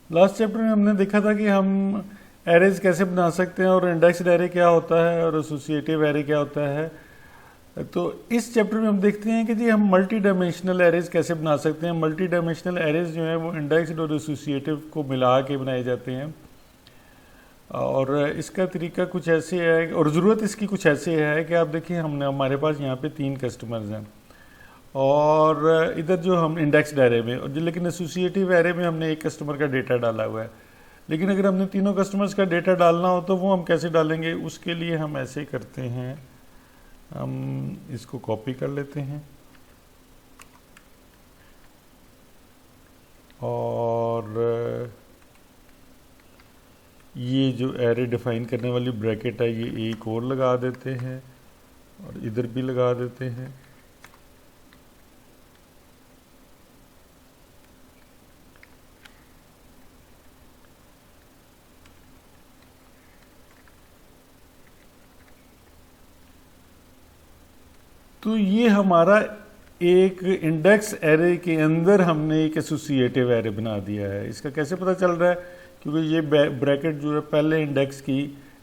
Last chapter में हमने देखा था कि हम एरेज कैसे बना सकते हैं और इंडेक्स्ड एरे क्या होता है और एसोसिएटिव एरे क्या होता है। तो इस चैप्टर में हम देखते हैं कि जी हम मल्टी डायमेंशनल एरेज कैसे बना सकते हैं। मल्टी डायमेंशनल एरेज जो है वो इंडेक्स्ड और एसोसिएटिव को मिला के बनाए जाते हैं और इसका तरीका कुछ ऐसे है और ज़रूरत इसकी कुछ ऐसे है कि आप देखिए हमने हमारे पास यहाँ पे 3 कस्टमर्स हैं और इधर जो हम इंडेक्स्ड एरे में और लेकिन एसोसिएटिव एरे में हमने एक कस्टमर का डेटा डाला हुआ है। लेकिन अगर हमने तीनों कस्टमर्स का डेटा डालना हो तो वो हम कैसे डालेंगे, उसके लिए हम ऐसे करते हैं, हम इसको कॉपी कर लेते हैं और ये जो एरे डिफाइन करने वाली ब्रैकेट है ये एक और लगा देते हैं और इधर भी लगा देते हैं। तो ये हमारा एक इंडेक्स एरे के अंदर हमने एक एसोसिएटिव एरे बना दिया है। इसका कैसे पता चल रहा है, क्योंकि ये ब्रैकेट जो है पहले इंडेक्स की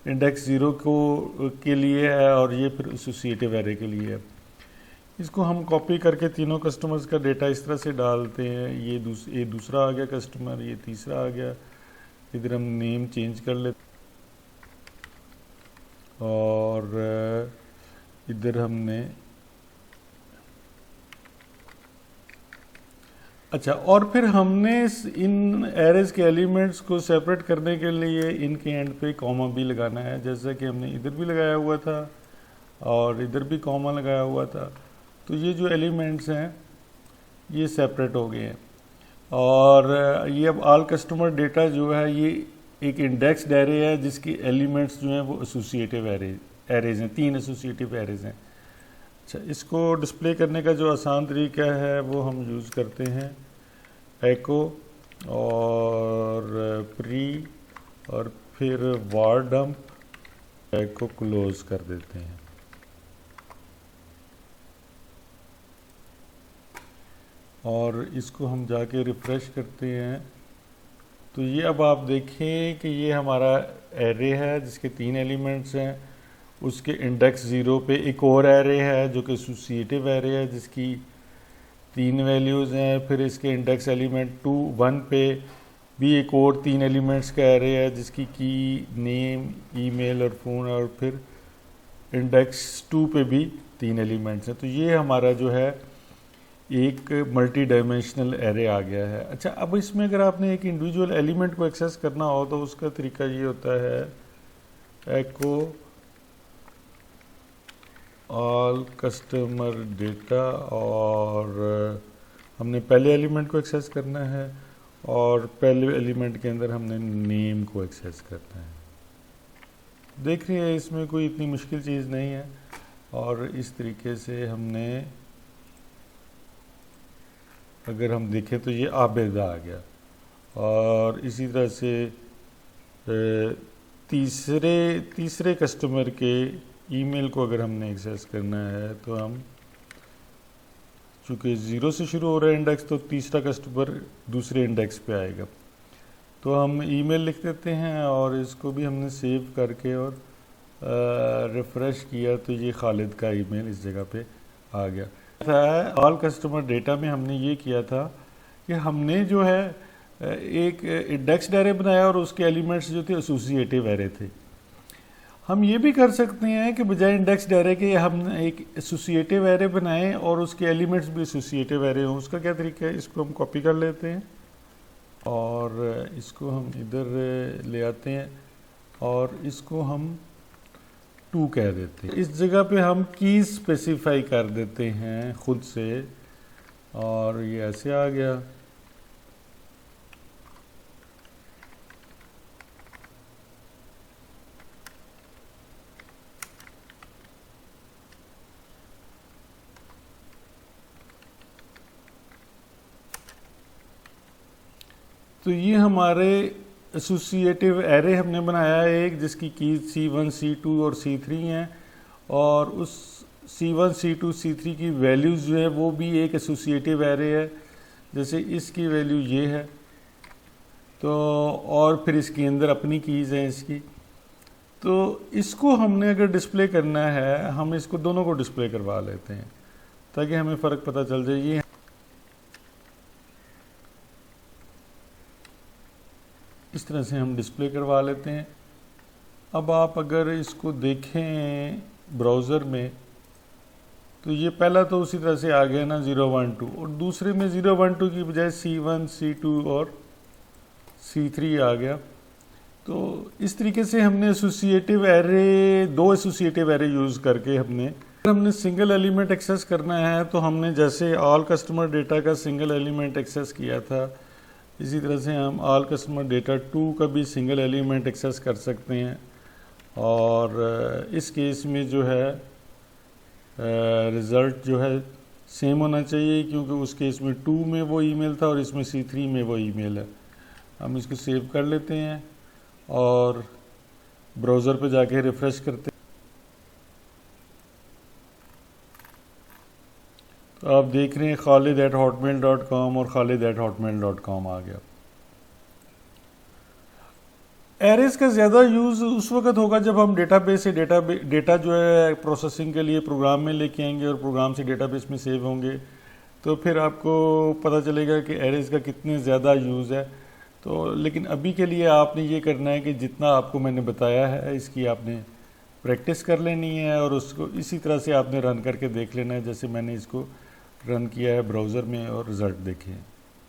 इंडेक्स 0 को के लिए है और ये फिर एसोसिएटिव एरे के लिए है। इसको हम कॉपी करके तीनों कस्टमर्स का डेटा इस तरह से डालते हैं। ये दूसरा आ गया कस्टमर, ये तीसरा आ गया। इधर हम नेम चेंज कर लेते और इधर हमने अच्छा, और फिर हमने इन एरेज के एलिमेंट्स को सेपरेट करने के लिए इनके एंड पे कॉमा भी लगाना है, जैसा कि हमने इधर भी लगाया हुआ था और इधर भी कॉमा लगाया हुआ था। तो ये जो एलिमेंट्स हैं ये सेपरेट हो गए हैं और ये अब ऑल कस्टमर डेटा जो है ये एक इंडेक्स्ड एरे है जिसकी एलिमेंट्स जो हैं वो एसोसिएटिव एरेज हैं, 3 एसोसिएटिव एरेज हैं। अच्छा, इसको डिस्प्ले करने का जो आसान तरीका है वो हम यूज़ करते हैं एको और प्री और फिर वार डंप एको क्लोज कर देते हैं। और इसको हम जाके रिफ़्रेश करते हैं तो ये अब आप देखें कि ये हमारा एरे है जिसके 3 एलिमेंट्स हैं। उसके इंडेक्स 0 पे एक और एरे है जो कि एसोसिएटिव एरे है जिसकी 3 वैल्यूज़ हैं। फिर इसके इंडेक्स एलिमेंट 1 पे भी एक और 3 एलिमेंट्स का एरे है जिसकी की नेम, ईमेल और फ़ोन, और फिर इंडेक्स 2 पे भी 3 एलिमेंट्स हैं। तो ये हमारा जो है एक मल्टी डायमेंशनल एरे आ गया है। अच्छा, अब इसमें अगर आपने एक इंडिविजुअल एलिमेंट को एक्सेस करना हो तो उसका तरीका ये होता है एको ऑल कस्टमर डेटा और हमने पहले एलिमेंट को एक्सेस करना है और पहले एलिमेंट के अंदर हमने नेम को एक्सेस करना है। देख रही है इसमें कोई इतनी मुश्किल चीज़ नहीं है और इस तरीके से हमने अगर हम देखें तो ये आबेदा आ गया। और इसी तरह से तीसरे कस्टमर के ईमेल को अगर हमने एक्सेस करना है तो हम चूँकि 0 से शुरू हो रहा है इंडेक्स तो तीसरा कस्टमर दूसरे इंडेक्स पे आएगा। तो हम ईमेल लिख देते हैं और इसको भी हमने सेव करके और रिफ़्रेश किया तो ये खालिद का ईमेल इस जगह पे आ गया। ऑल कस्टमर डेटा में हमने ये किया था कि हमने जो है एक इंडेक्स्ड एरे बनाया और उसके एलिमेंट्स जो थे एसोसिएटिव एरे थे। हम ये भी कर सकते हैं कि बजाय इंडेक्स्ड एरे के हम एक एसोसिएटिव एरे बनाएं और उसके एलिमेंट्स भी एसोसिएटिव एरे हों। उसका क्या तरीका है, इसको हम कॉपी कर लेते हैं और इसको हम इधर ले आते हैं और इसको हम 2 कह देते हैं। इस जगह पे हम कीज़ स्पेसिफाई कर देते हैं खुद से और ये ऐसे आ गया। तो ये हमारे एसोसिएटिव एरे हमने बनाया है एक जिसकी की C1, C2 और C3 हैं और उस C1, C2, C3 की वैल्यूज़ जो है वो भी एक एसोसिएटिव एरे है। जैसे इसकी वैल्यू ये है तो और फिर इसके अंदर अपनी कीज़ हैं इसकी। तो इसको हमने अगर डिस्प्ले करना है, हम इसको दोनों को डिस्प्ले करवा लेते हैं ताकि हमें फ़र्क पता चल जाए। ये इस तरह से हम डिस्प्ले करवा लेते हैं। अब आप अगर इसको देखें ब्राउज़र में तो ये पहला तो उसी तरह से आ गया ना 012, और दूसरे में 012 की बजाय C1, C2 और C3 आ गया। तो इस तरीके से हमने एसोसिएटिव एरे, दो एसोसिएटिव एरे यूज़ करके हमने सिंगल एलिमेंट एक्सेस करना है तो हमने जैसे ऑल कस्टमर डेटा का सिंगल एलिमेंट एक्सेस किया था, इसी तरह से हम ऑल कस्टमर डेटा 2 का भी सिंगल एलिमेंट एक्सेस कर सकते हैं। और इस केस में जो है रिज़ल्ट जो है सेम होना चाहिए, क्योंकि उस केस में 2 में वो ईमेल था और इसमें C3 में वो ईमेल है। हम इसको सेव कर लेते हैं और ब्राउज़र पे जाके रिफ़्रेश करते हैं। तो आप देख रहे हैं khalid@hotmail.com और khalid@hotmail.com आ गया। एरेज का ज़्यादा यूज़ उस वक्त होगा जब हम डेटाबेस से डेटा जो है प्रोसेसिंग के लिए प्रोग्राम में लेके आएंगे और प्रोग्राम से डेटाबेस में सेव होंगे, तो फिर आपको पता चलेगा कि एरेज का कितने ज़्यादा यूज़ है। तो लेकिन अभी के लिए आपने ये करना है कि जितना आपको मैंने बताया है इसकी आपने प्रैक्टिस कर लेनी है और उसको इसी तरह से आपने रन करके देख लेना है जैसे मैंने इसको रन किया है ब्राउज़र में और रिज़ल्ट देखे हैं।